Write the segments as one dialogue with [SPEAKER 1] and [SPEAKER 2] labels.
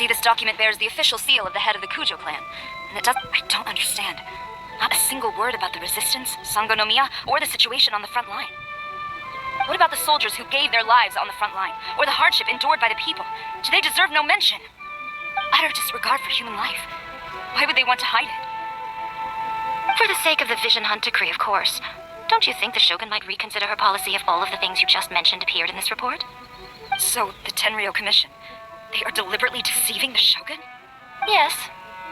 [SPEAKER 1] see, this document bears the official seal of the head of the Kujo clan. And it does... I don't understand. Not a single word about the resistance, Sangonomiya, or the situation on the front line. What about the soldiers who gave their lives on the front line, or the hardship endured by the people? Do they deserve no mention? Utter disregard for human life. Why would they want to hide it? For the sake of the Vision Hunt decree, of course. Don't you think the Shogun might reconsider her policy if all of the things you just mentioned appeared in this report? So, the Tenryou Commission, they are deliberately deceiving the Shogun? Yes.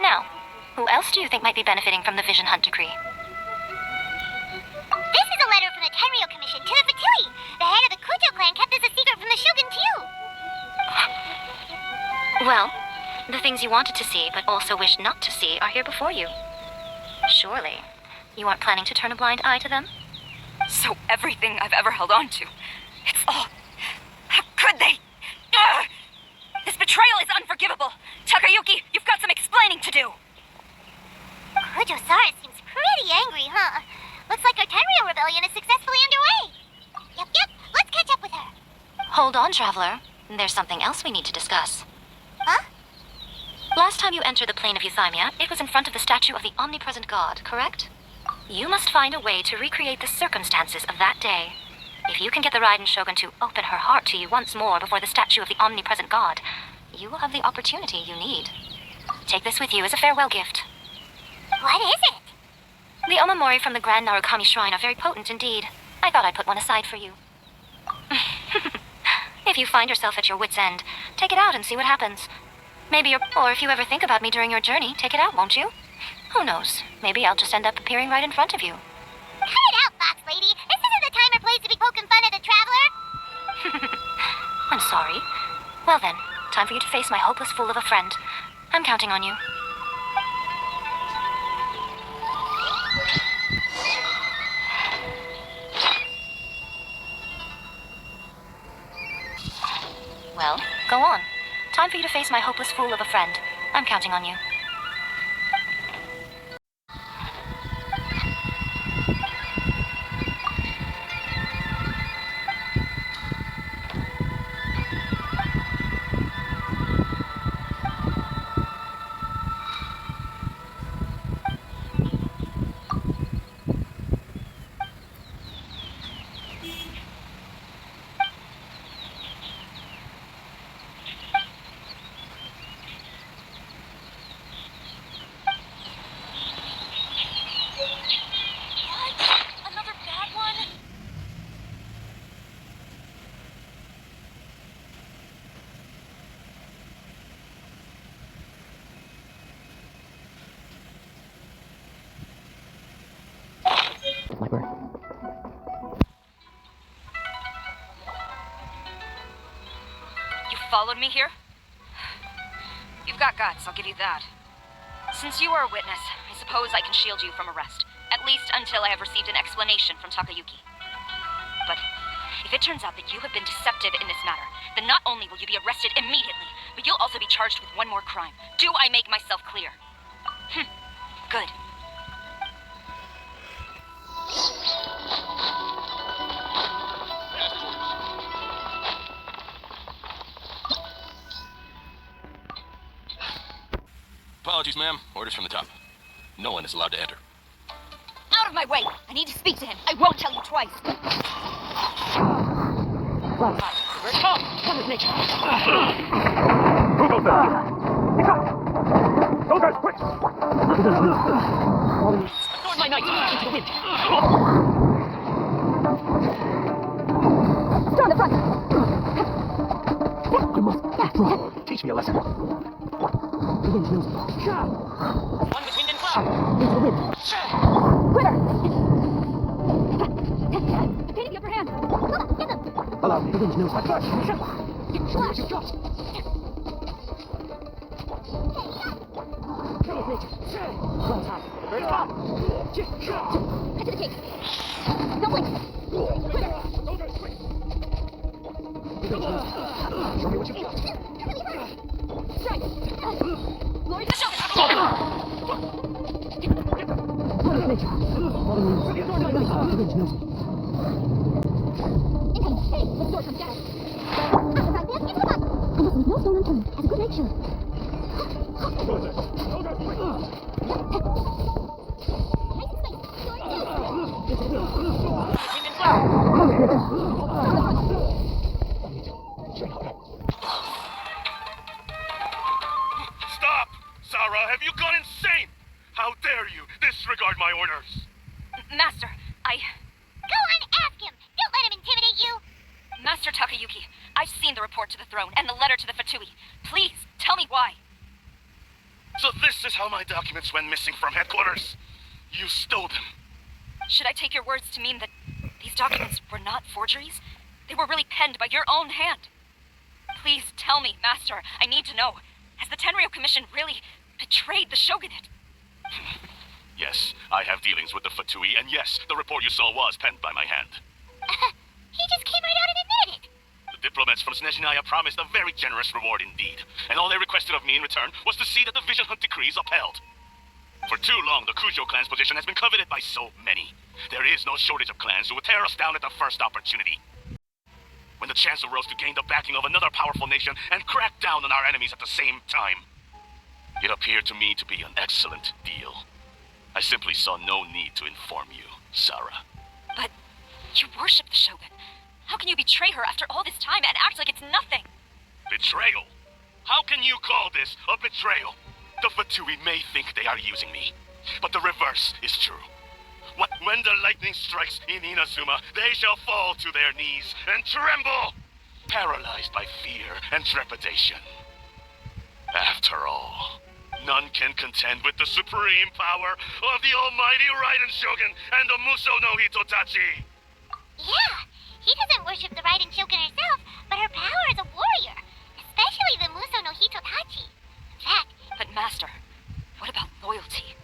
[SPEAKER 1] Now, who else do you think might be benefiting from the Vision Hunt decree?
[SPEAKER 2] This is a letter from the Tenryou Commission to the Fatui. The head of the Kujo clan kept this a secret from the Shogun, too.
[SPEAKER 1] Well, the things you wanted to see, but also wished not to see, are here before you. Surely, you aren't planning to turn a blind eye to them? So everything I've ever held on to, it's all... How could they? Ugh! This betrayal is unforgivable. Takayuki, you've got some explaining to do.
[SPEAKER 2] Kujo-Sara seems pretty angry, huh? Looks like our Tenryou rebellion is successfully underway. Yep, let's catch up with her.
[SPEAKER 1] Hold on, Traveler. There's something else we need to discuss.
[SPEAKER 2] Huh?
[SPEAKER 1] Last time you entered the plane of Euthymia, it was in front of the statue of the omnipresent god, correct? You must find a way to recreate the circumstances of that day. If you can get the Raiden Shogun to open her heart to you once more before the statue of the omnipresent god, you will have the opportunity you need. Take this with you as a farewell gift.
[SPEAKER 2] What is it?
[SPEAKER 1] The omamori from the Grand Narukami Shrine are very potent indeed. I thought I'd put one aside for you. If you find yourself at your wit's end, take it out and see what happens. Or if you ever think about me during your journey, take it out, won't you? Who knows? Maybe I'll just end up appearing right in front of you.
[SPEAKER 2] Cut it out, Fox Lady. This isn't the time or place to be poking fun at the Traveler.
[SPEAKER 1] I'm sorry. Well then, time for you to face my hopeless fool of a friend. I'm counting on you. Well, go on. Time for you to face my hopeless fool of a friend. I'm counting on you. Followed me here? You've got guts, I'll give you that. Since you are a witness, I suppose I can shield you from arrest, at least until I have received an explanation from Takayuki. But if it turns out that you have been deceptive in this matter, then not only will you be arrested immediately, but you'll also be charged with one more crime. Do I make myself clear? Good.
[SPEAKER 3] Apologies, ma'am. Orders from the top. No one is allowed to enter.
[SPEAKER 1] Out of my way! I need to speak to him. I won't tell you twice.
[SPEAKER 4] Tom, come with me.
[SPEAKER 5] Who goes there? Soldiers, quick!
[SPEAKER 4] Throw my knife into the wind.
[SPEAKER 6] Start the front.
[SPEAKER 5] You must teach me a lesson.
[SPEAKER 4] One with wind and cloud.
[SPEAKER 6] Into the wind. Quitter! Take the upper hand. Come on, get them.
[SPEAKER 5] Allow me. The wind knows my touch. Show me what you got.
[SPEAKER 6] Play with nature.
[SPEAKER 4] Clouds high. Birds top.
[SPEAKER 6] Cut to the cake. Don't blink. Quitter!
[SPEAKER 5] Soldiers, quick! The wind knows. Show me what you got.
[SPEAKER 6] Strike! Glory to the shoulder!
[SPEAKER 5] What is nature? The wind knows.
[SPEAKER 6] Incoming! Hey, let's door comes down. Outside this, into the button! I must leave no stone unturned, as a good nature.
[SPEAKER 7] Stop! Sarah, have you gone insane? How dare you disregard my orders?
[SPEAKER 1] Master,
[SPEAKER 2] Go and ask him! Don't let him intimidate you!
[SPEAKER 1] Master Takayuki, I've seen the report to the throne and the letter to the Fatui. Please, tell me why.
[SPEAKER 7] So this is how my documents went missing from headquarters? You stole them.
[SPEAKER 1] Should I take your words to mean that these documents were not forgeries? They were really penned by your own hand. Please tell me, Master. I need to know. Has the Tenryo Commission really betrayed the shogunate?
[SPEAKER 7] Yes, I have dealings with the Fatui, and yes, the report you saw was penned by my hand.
[SPEAKER 2] He just came right out and admitted it!
[SPEAKER 7] The diplomats from Snezhnaya promised a very generous reward indeed, and all they requested of me in return was to see that the Vision Hunt decree is upheld. For too long, the Kujo clan's position has been coveted by so many. There is no shortage of clans who would tear us down at the first opportunity. When the chance arose to gain the backing of another powerful nation and crack down on our enemies at the same time, it appeared to me to be an excellent deal. I simply saw no need to inform you, Sarah.
[SPEAKER 1] But you worship the shogun. How can you betray her after all this time and act like it's nothing?
[SPEAKER 7] Betrayal? How can you call this a betrayal? The Fatui may think they are using me, but the reverse is true. When the lightning strikes in Inazuma, they shall fall to their knees and tremble, paralyzed by fear and trepidation. After all, none can contend with the supreme power of the almighty Raiden Shogun and the Muso no Hitotachi.
[SPEAKER 2] Yeah, he doesn't worship the Raiden Shogun herself, but her power as a warrior, especially the Muso no Hitotachi. In fact,
[SPEAKER 1] But Master, what about loyalty?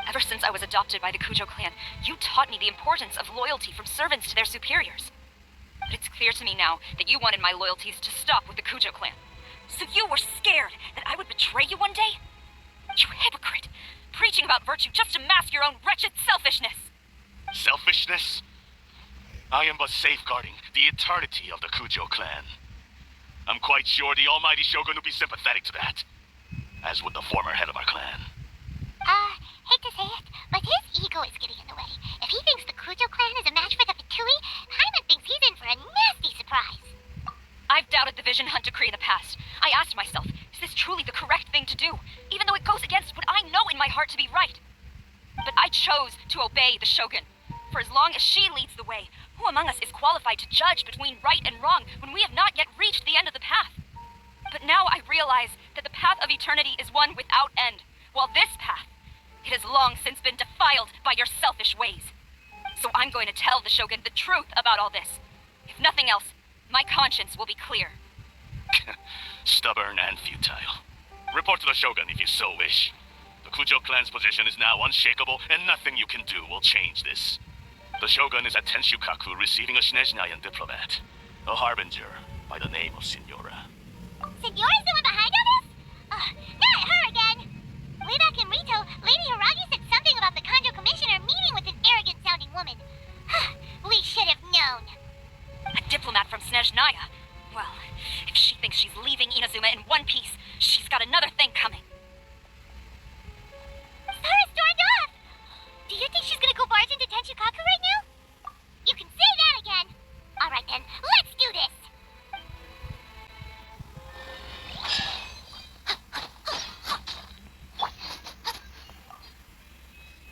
[SPEAKER 1] Ever since I was adopted by the Kujo clan, you taught me the importance of loyalty from servants to their superiors. But it's clear to me now that you wanted my loyalties to stop with the Kujo clan. So you were scared that I would betray you one day? You hypocrite! Preaching about virtue just to mask your own wretched selfishness!
[SPEAKER 7] Selfishness? I am but safeguarding the eternity of the Kujo clan. I'm quite sure the almighty Shogun would be sympathetic to that, as would the former head of our clan.
[SPEAKER 2] hate to say it, but his ego is getting in the way. If he thinks the Kujo clan is a match for the Fatui, Paimon thinks he's in for a nasty surprise.
[SPEAKER 1] I've doubted the Vision Hunt decree in the past. I asked myself, is this truly the correct thing to do? Even though it goes against what I know in my heart to be right. But I chose to obey the Shogun. For as long as she leads the way, who among us is qualified to judge between right and wrong when we have not yet reached the end of the path? But now I realize that the path of eternity is one without end, while this path, it has long since been defiled by your selfish ways. So I'm going to tell the Shogun the truth about all this. If nothing else, my conscience will be clear.
[SPEAKER 7] Stubborn and futile. Report to the Shogun if you so wish. The Kujo clan's position is now unshakable, and nothing you can do will change this. The Shogun is at Tenshukaku receiving a Snezhnayan diplomat, a harbinger by the name of Signora.
[SPEAKER 2] Signora's the one behind all this? Not her again! Way back in Rito, Lady Hiragi said something about the Kanjo Commissioner meeting with an arrogant-sounding woman. We should have known.
[SPEAKER 1] A diplomat from Snezhnaya? Well, if she thinks she's leaving Inazuma in one piece, she's got another thing coming.
[SPEAKER 2] Sarah stormed off! Do you think she's gonna go barge into Tenshukaku right now? You can say that again! Alright then, let's do this!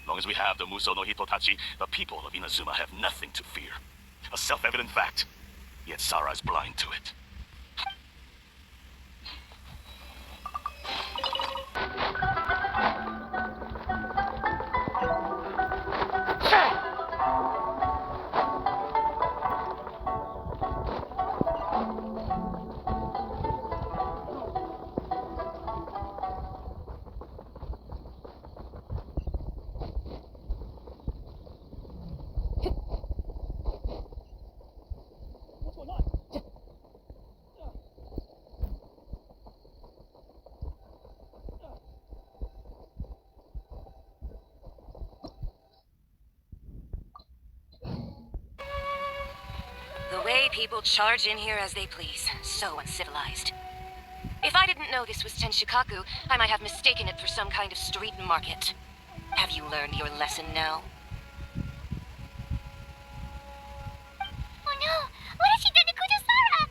[SPEAKER 7] As long as we have the Muso no Hitotachi, the people of Inazuma have nothing to fear. A self-evident fact, yet Sarah is blind to it.
[SPEAKER 5] What's going on?
[SPEAKER 1] The way people charge in here as they please. So uncivilized. If I didn't know this was Tenshukaku, I might have mistaken it for some kind of street market. Have you learned your lesson now?
[SPEAKER 2] Oh no! What has she done to Kujusara?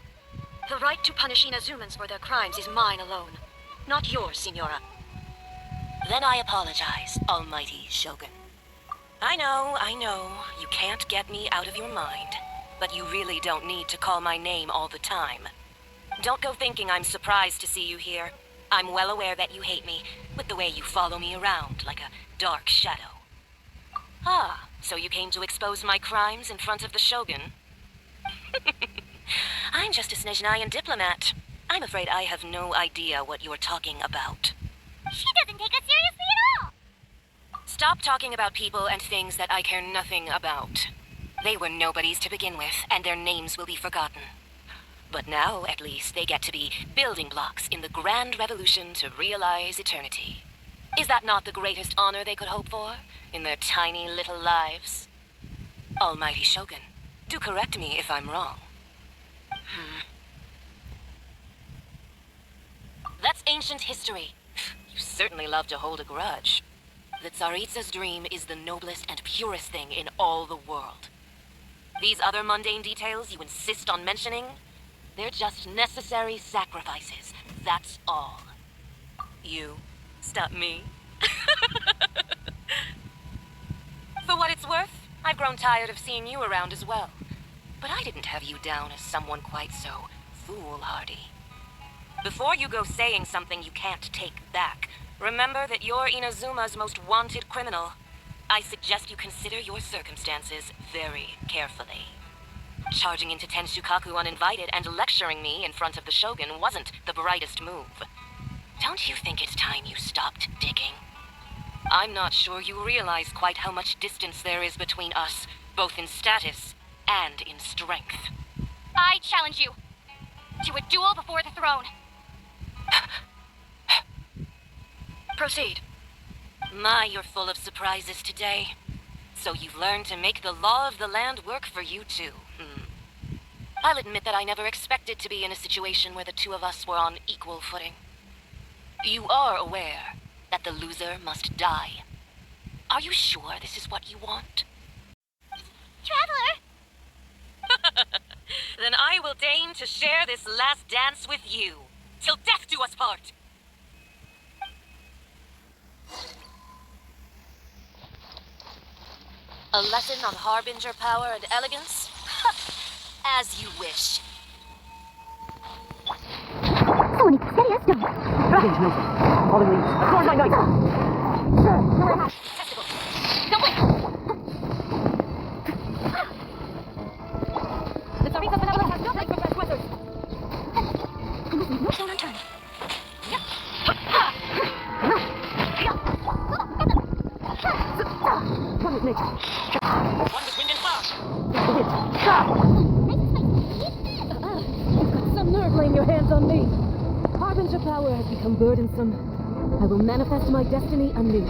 [SPEAKER 1] The right to punish Inazumans for their crimes is mine alone, not yours, Signora. Then I apologize, almighty Shogun. I know, you can't get me out of your mind, but you really don't need to call my name all the time. Don't go thinking I'm surprised to see you here. I'm well aware that you hate me, with the way you follow me around like a dark shadow. Ah, so you came to expose my crimes in front of the Shogun? I'm just a Snezhnayan diplomat. I'm afraid I have no idea what you're talking about.
[SPEAKER 2] She doesn't take us seriously at all!
[SPEAKER 1] Stop talking about people and things that I care nothing about. They were nobodies to begin with, and their names will be forgotten. But now, at least, they get to be building blocks in the grand revolution to realize eternity. Is that not the greatest honor they could hope for in their tiny little lives? Almighty Shogun, do correct me if I'm wrong. That's ancient history. You certainly love to hold a grudge. The Tsaritsa's dream is the noblest and purest thing in all the world. These other mundane details you insist on mentioning, they're just necessary sacrifices, that's all. You stop me. For what it's worth, I've grown tired of seeing you around as well. But I didn't have you down as someone quite so foolhardy. Before you go saying something you can't take back, remember that you're Inazuma's most wanted criminal. I suggest you consider your circumstances very carefully. Charging into Tenshukaku uninvited and lecturing me in front of the Shogun wasn't the brightest move. Don't you think it's time you stopped digging? I'm not sure you realize quite how much distance there is between us, both in status and in strength.
[SPEAKER 2] I challenge you to a duel before the throne.
[SPEAKER 1] Proceed. My, you're full of surprises today. So you've learned to make the law of the land work for you too. I'll admit that I never expected to be in a situation where the two of us were on equal footing. You are aware that the loser must die. Are you sure this is what you want?
[SPEAKER 2] Traveler!
[SPEAKER 1] Then I will deign to share this last dance with you, till death do us part. A lesson on harbinger power and elegance? As you wish.
[SPEAKER 6] Someone needs to steady us, don't.
[SPEAKER 4] Greetings, mate. Falling leaves. Adorn my night.
[SPEAKER 1] Testicle.
[SPEAKER 6] Don't wait!
[SPEAKER 4] The Tsaritsa benevolence has no place for transgressors.
[SPEAKER 6] No stone unturned.
[SPEAKER 4] One with nature.
[SPEAKER 3] One with wind and cloud.
[SPEAKER 4] The wind. You've got some nerve laying your hands on me. Harbinger power has become burdensome. I will manifest my destiny anew.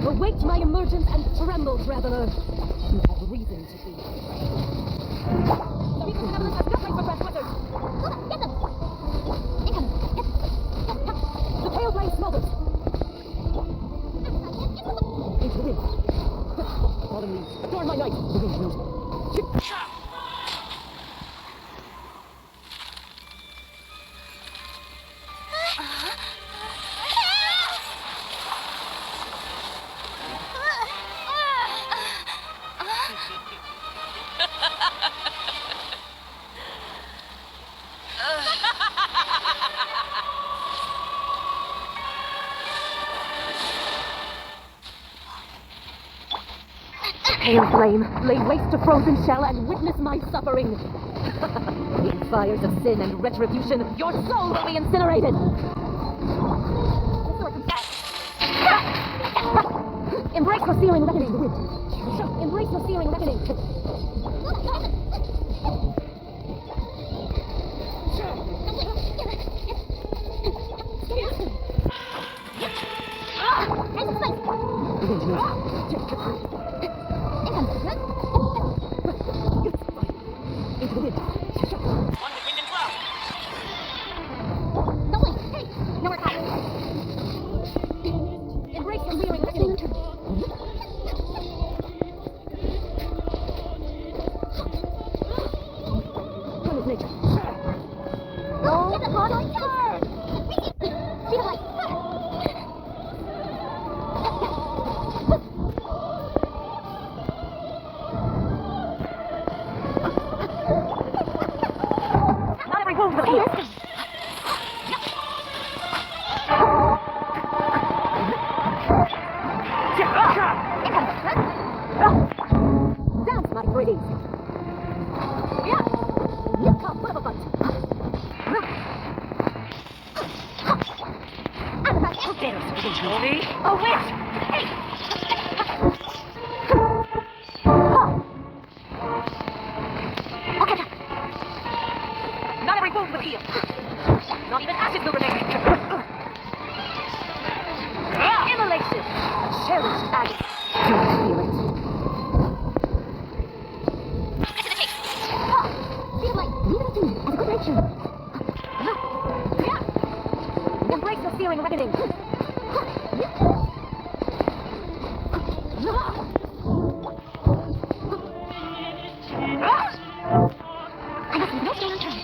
[SPEAKER 4] Await my emergence and tremble, traveler. You have reason to be. The benevolence has no place for transgressors.
[SPEAKER 6] Get them! Incoming!
[SPEAKER 4] The pale flame smothers. Into the wind. Falling leaves. Adorn my night. The wind knows it. Pale flame, lay waste to frozen shell and witness my suffering. In fires of sin and retribution, your soul will be incinerated. Embrace your searing reckoning. Embrace your searing reckoning. Into the wind.
[SPEAKER 3] One with wind and cloud.
[SPEAKER 6] Don't wait!
[SPEAKER 4] Goldie? A witch! Hey!
[SPEAKER 6] Okay.
[SPEAKER 4] Not every wound will heal. Not even ashes will remain. Immolation! Cherished agony. Do you feel it?
[SPEAKER 6] Get to the cake. Speed of light. Leave it to me as a good nature.
[SPEAKER 4] Embrace the feeling of reckoning.
[SPEAKER 6] I must leave no stone unturned.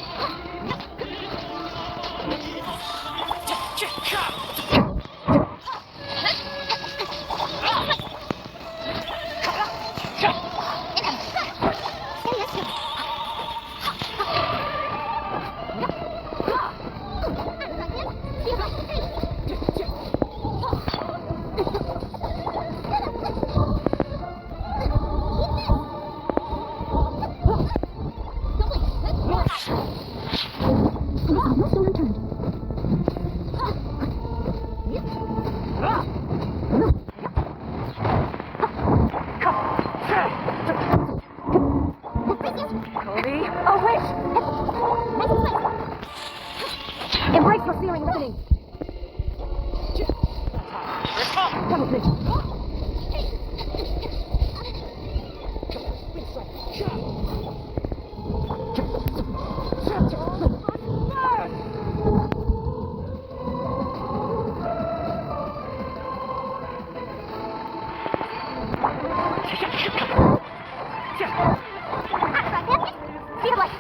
[SPEAKER 6] No stone unturned.
[SPEAKER 4] Goldie? A witch! Embrace the feeling of reckoning. Double pitch.
[SPEAKER 6] Speed of light.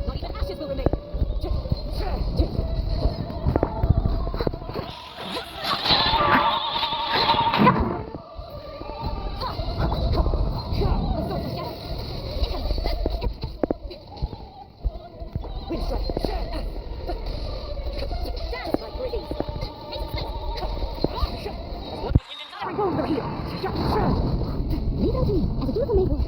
[SPEAKER 4] Not even ashes will remain. Every wound will heal.
[SPEAKER 6] Leave it to me as a dutiful neighbor.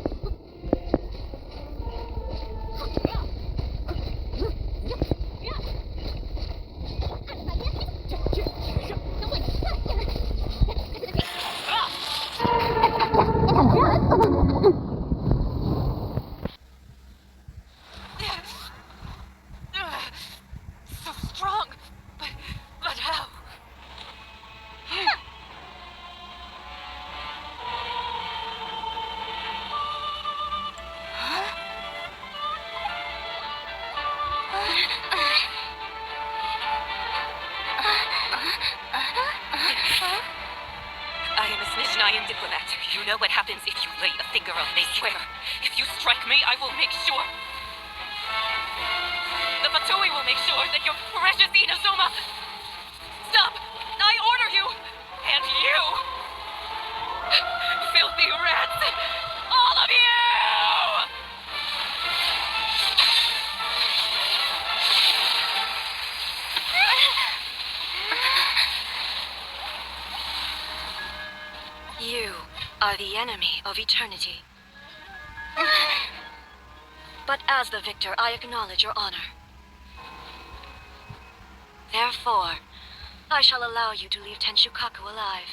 [SPEAKER 1] So strong, but how? I am a Snezhnayan diplomat. You know what happens if you lay a finger on me. Swear, if you strike me, I will make sure. The Fatui will make sure that your precious Inazuma. Stop! I order you! And you! Filthy rats! All of you! You are the enemy of eternity. But as the victor, I acknowledge your honor. Therefore, I shall allow you to leave Tenshukaku alive.